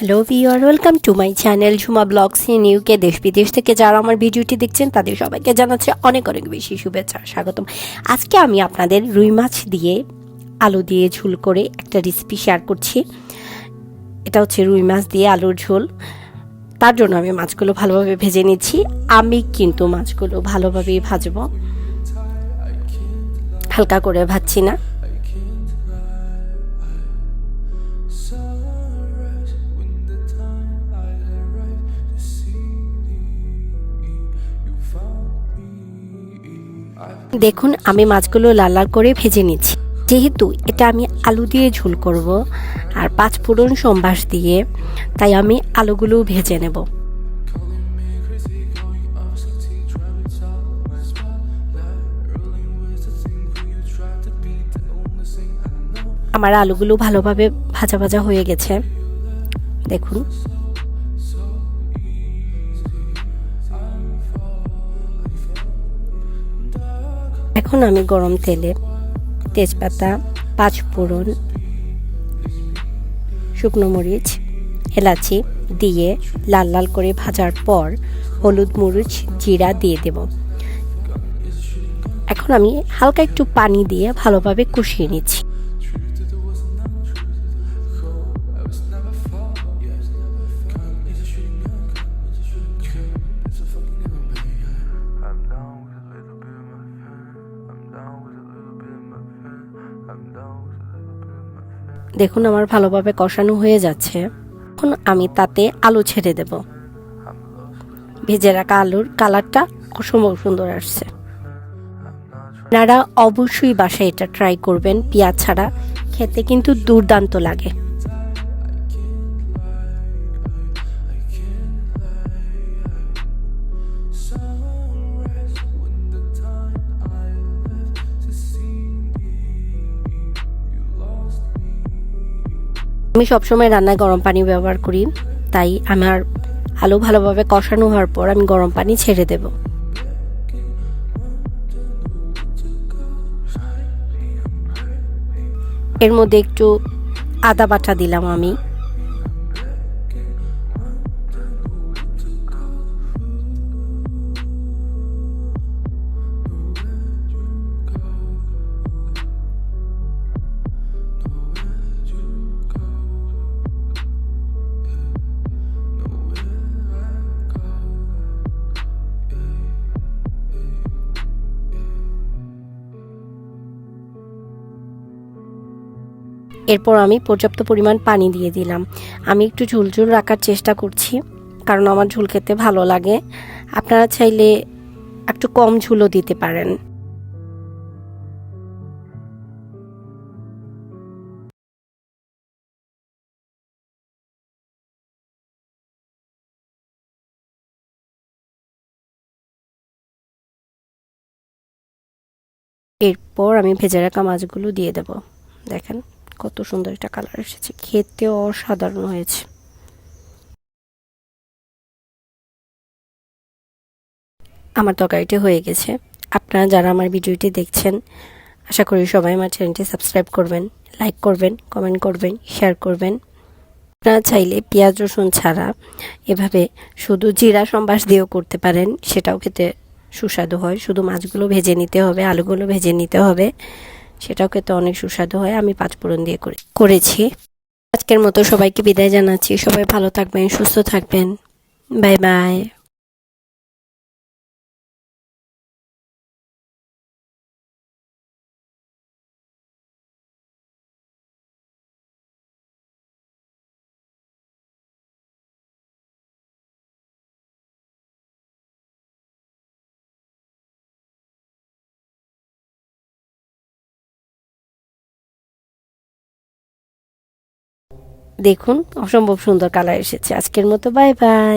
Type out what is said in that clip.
Hello viewer, welcome to my channel Jhuma blogs in UK. দেশ বিদেশ থেকে যারা আমার ভিডিওটি দেখছেন তাদের সবাইকে জানাচ্ছি অনেক অনেক বেশি শুভেচ্ছা, স্বাগতম। আজকে আমি আপনাদের রুই মাছ দিয়ে আলু দিয়ে ঝোল করে একটা রেসিপি শেয়ার করছি। এটা হচ্ছে রুই মাছ দিয়ে আলুর ঝোল। তার জন্য আমি মাছগুলো ভালোভাবে ভেজে নিচ্ছি। আমি কিন্তু মাছগুলো ভালোভাবেই ভাজবো, হালকা করে ভাজছি না। দেখুন, আমি মাছগুলো লাল লাল করে ভেজে নিচ্ছি। যেহেতু এটা আমি আলু দিয়ে ঝোল করব আর 5 ফোড়ন সম্বাস দিয়ে, তাই আমি আলুগুলো ভেজে নেব। আমার আলুগুলো ভালোভাবে ভাজা ভাজা হয়ে গেছে, দেখুন। এখন আমি গরম তেলে তেজপাতা, 5 ফোড়ন, শুকনো মরিচ, এলাচি দিয়ে লাল লাল করে ভাজার পর হলুদ, মরিচ, জিরা দিয়ে দেব। এখন আমি হালকা একটু পানি দিয়ে ভালোভাবে কষিয়ে নিচ্ছি। দেখুন, আমার ভালোভাবে কষানো হয়ে যাচ্ছে। এখন আমি তাতে আলু ছেড়ে দেব। ভেজে রাখা আলুর কালারটা অসম্ভব সুন্দর আসছে। আপনারা অবশ্যই বাসায় এটা ট্রাই করবেন, পেঁয়াজ ছাড়া খেতে কিন্তু দুর্দান্ত লাগে। আমি সবসময় রান্নায় গরম পানি ব্যবহার করি, তাই আমার আলু ভালোভাবে কষানো হওয়ার পর আমি গরম পানি ছেড়ে দেব। এর মধ্যে একটু আদা বাটা দিলাম আমি। এরপর আমি পর্যাপ্ত পরিমাণ পানি দিয়ে দিলাম। আমি একটু ঝোল ঝোল রাখার চেষ্টা করছি, কারণ আমার ঝোল খেতে ভালো লাগে। আপনারা চাইলে একটু কম ঝোলও দিতে পারেন। এরপর আমি ভেজে রাখা মাছগুলো দিয়ে দেব। দেখেন কত সুন্দর একটা কালার এসেছে, খেতে অসাধারণ হয়েছে। আমার তরকারিটি হয়ে গেছে। আপনারা যারা আমার ভিডিওটি দেখছেন, আশা করি সবাই আমার চ্যানেলটি সাবস্ক্রাইব করবেন, লাইক করবেন, কমেন্ট করবেন, শেয়ার করবেন। আপনারা চাইলে পেঁয়াজ রসুন ছাড়া এভাবে শুধু জিরা সম্বাস দিয়েও করতে পারেন, সেটাও খেতে সুস্বাদু হয়। শুধু মাছগুলো ভেজে নিতে হবে, আলুগুলো ভেজে নিতে হবে, সেটাও খেতে অনেক সুস্বাদু হয়। আমি 5 ফোড়ন দিয়ে করেছি। আজকের মতো সবাইকে বিদায় জানাচ্ছি। সবাই ভালো থাকবেন, সুস্থ থাকবেন। Bye bye. দেখুন, অসম্ভব সুন্দর কালার এসেছে। আজকের মতো বাই বাই।